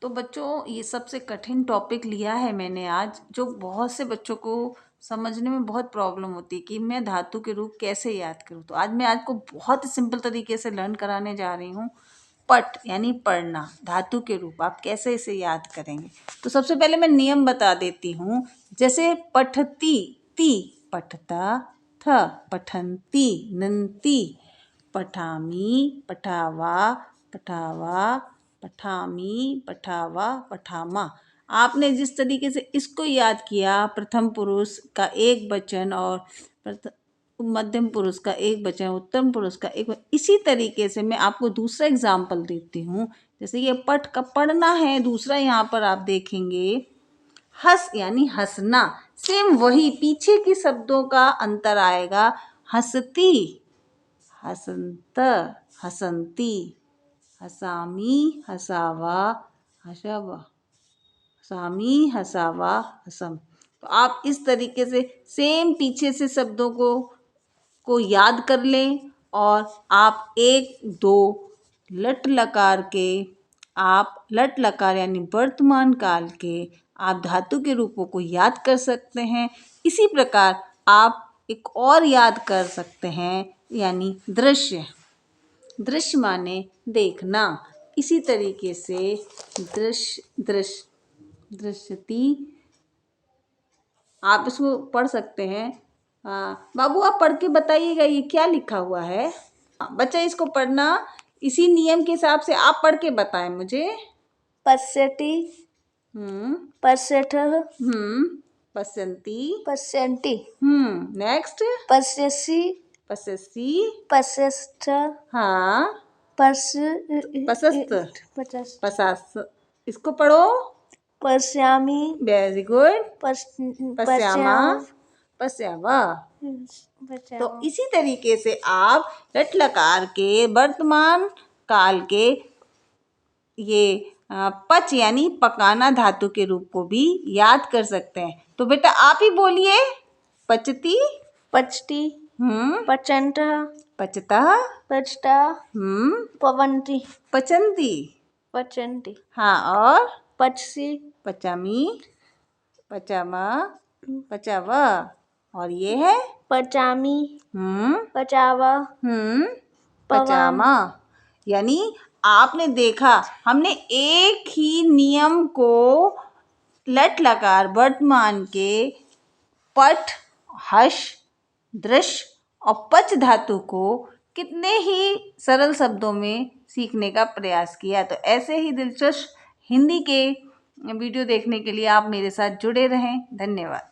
तो बच्चों, ये सबसे कठिन टॉपिक लिया है मैंने आज, जो बहुत से बच्चों को समझने में बहुत प्रॉब्लम होती है कि मैं धातु के रूप कैसे याद करूँ। तो आज मैं आपको बहुत ही सिंपल तरीके से लर्न कराने जा रही हूँ। पट यानी पढ़ना, धातु के रूप आप कैसे इसे याद करेंगे। तो सबसे पहले मैं नियम बता देती हूँ। जैसे पठती, ती, पठता, थ, पठंती, नंती, पठामी, पठावा, पठावा, पठामी, पठावा, पठामा। आपने जिस तरीके से इसको याद किया, प्रथम पुरुष का एक वचन और मध्यम पुरुष का एक वचन, उत्तम पुरुष का एक वचन, इसी तरीके से मैं आपको दूसरा एग्जाम्पल देती हूँ। जैसे ये पट का पढ़ना है, दूसरा यहाँ पर आप देखेंगे हंस यानी हंसना। सेम वही पीछे के शब्दों का अंतर आएगा। हंसती, हसंत, हसंती, हसामी, हसावा, हसावा, हसामी, हसावा, हसम। तो आप इस तरीके से सेम पीछे से शब्दों को याद कर लें और आप एक दो लट लकार के, आप लट लकार यानी वर्तमान काल के आप धातु के रूपों को याद कर सकते हैं। इसी प्रकार आप एक और याद कर सकते हैं, यानी दृश्य। दृश्य माने देखना। इसी तरीके से दृश्य, दृश्य, दृश्यति, आप इसको पढ़ सकते हैं। बाबू आप पढ़ के बताइएगा ये क्या लिखा हुआ है। बच्चा इसको पढ़ना इसी नियम के हिसाब से आप पढ़ के बताएं मुझे। पश्यति, पश्यतः, पश्यन्ति, पश्यन्ति, नेक्स्ट पश्यसि, पश्यसि, पश्यस्थ, हाँ, पशस्त, पशास, इसको पढ़ो। पश्यामि, वेरी गुड। पश्यामा, पश्याम, पश्यावा। तो इसी तरीके से आप लट लकार के वर्तमान काल के ये पच यानी पकाना धातु के रूप को भी याद कर सकते हैं। तो बेटा आप ही बोलिए। पचती, पचती, पचन्तः, पचतः, पचता, पवन्ति, पचन्ति, पचन्ति, हाँ, और पचसि, पचामी, पचामा, पचावा, और ये है पचामी, पचावा, पचामा। यानी आपने देखा, हमने एक ही नियम को लट लकार वर्तमान के पठ, हश, दृश्य और पच धातु को कितने ही सरल शब्दों में सीखने का प्रयास किया। तो ऐसे ही दिलचस्प हिंदी के वीडियो देखने के लिए आप मेरे साथ जुड़े रहें। धन्यवाद।